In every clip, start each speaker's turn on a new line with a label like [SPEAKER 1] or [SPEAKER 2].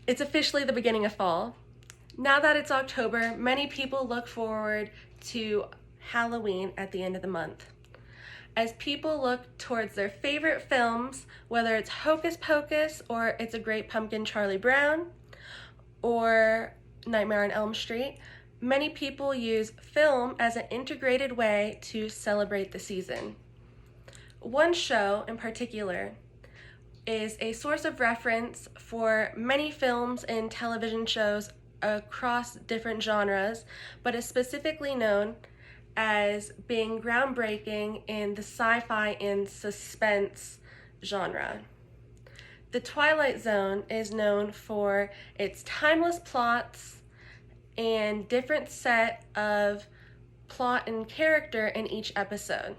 [SPEAKER 1] It's officially the beginning of fall. Now that it's October, many people look forward to Halloween at the end of the month. As people look towards their favorite films, whether it's Hocus Pocus or It's a Great Pumpkin Charlie Brown or Nightmare on Elm Street, many people use film as an integrated way to celebrate the season. One show in particular is a source of reference for many films and television shows across different genres, but is specifically known as being groundbreaking in the sci-fi and suspense genre. The Twilight Zone is known for its timeless plots and different set of plot and character in each episode.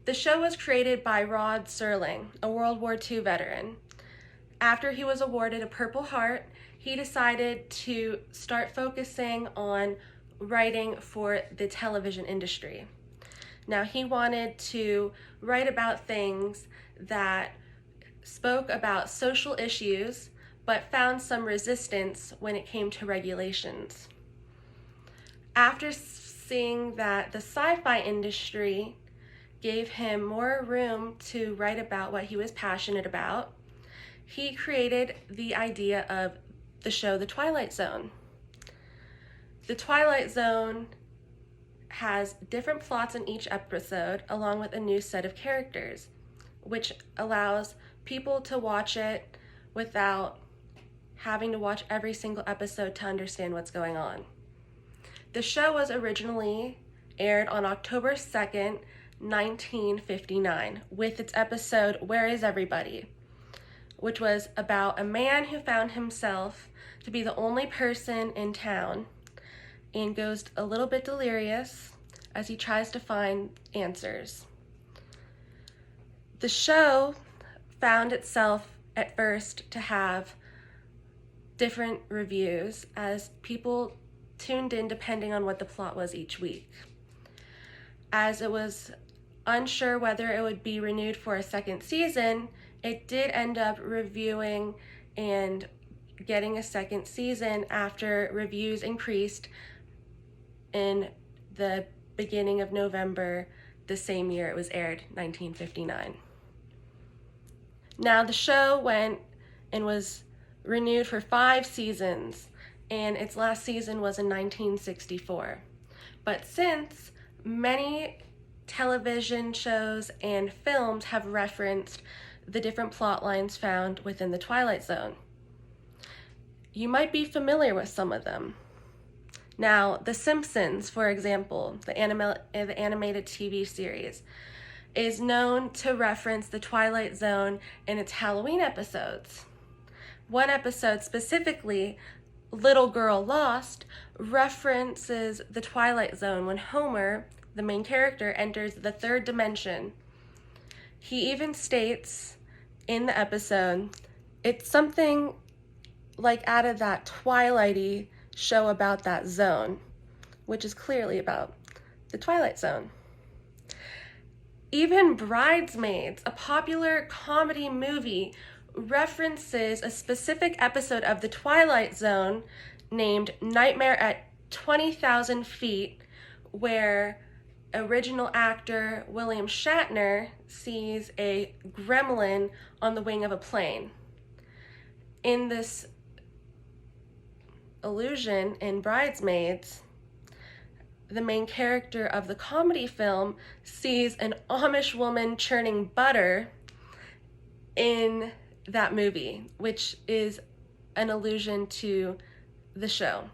[SPEAKER 1] The show was created by Rod Serling, a World War II veteran. After he was awarded a Purple Heart, he decided to start focusing on writing for the television industry. Now, he wanted to write about things that spoke about social issues, but found some resistance when it came to regulations. After seeing that the sci-fi industry gave him more room to write about what he was passionate about, he created the idea of the show The Twilight Zone. The Twilight Zone has different plots in each episode, along with a new set of characters, which allows people to watch it without having to watch every single episode to understand what's going on. The show was originally aired on October 2nd, 1959, with its episode Where Is Everybody?, which was about a man who found himself to be the only person in town and goes a little bit delirious as he tries to find answers. The show found itself at first to have different reviews as people tuned in depending on what the plot was each week. As it was unsure whether it would be renewed for a second season, it did end up reviewing and getting a second season after reviews increased in the beginning of November the same year it was aired, 1959. Now, the show went and was renewed for 5 seasons, and its last season was in 1964. But since many television shows and films have referenced the different plot lines found within the Twilight Zone, you might be familiar with some of them. Now, The Simpsons, for example, the animated TV series, is known to reference the Twilight Zone in its Halloween episodes. One episode specifically, Little Girl Lost, references the Twilight Zone when Homer, the main character, enters the third dimension. He even states in the episode, it's something like out of that Twilighty show about that zone, which is clearly about the Twilight Zone. Even Bridesmaids, a popular comedy movie, references a specific episode of the Twilight Zone named Nightmare at 20,000 Feet, where original actor William Shatner sees a gremlin on the wing of a plane. In this illusion in Bridesmaids, the main character of the comedy film sees an Amish woman churning butter in that movie, which is an allusion to the show.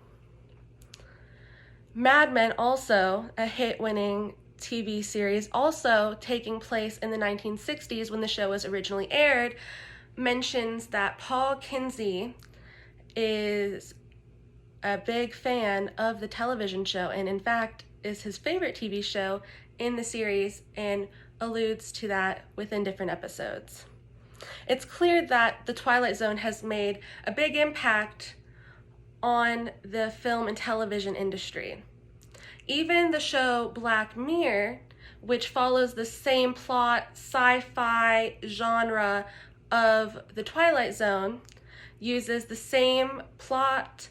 [SPEAKER 1] Mad Men, also a hit-winning TV series, also taking place in the 1960s when the show was originally aired, mentions that Paul Kinsey is a big fan of the television show, and in fact is his favorite TV show in the series, and alludes to that within different episodes. It's clear that the Twilight Zone has made a big impact on the film and television industry. Even the show Black Mirror, which follows the same plot, sci-fi genre of the Twilight Zone, uses the same plot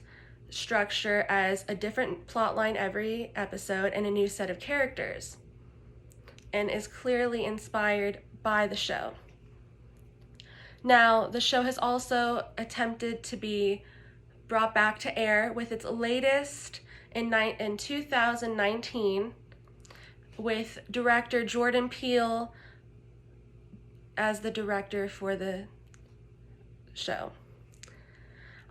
[SPEAKER 1] structure as a different plot line every episode and a new set of characters, and is clearly inspired by the show. Now, the show has also attempted to be brought back to air with its latest in 2019 with director Jordan Peele as the director for the show.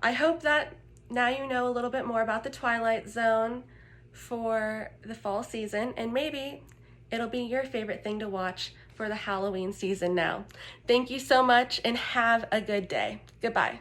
[SPEAKER 1] I hope that now you know a little bit more about the Twilight Zone for the fall season, and maybe it'll be your favorite thing to watch for the Halloween season now. Thank you so much and have a good day. Goodbye.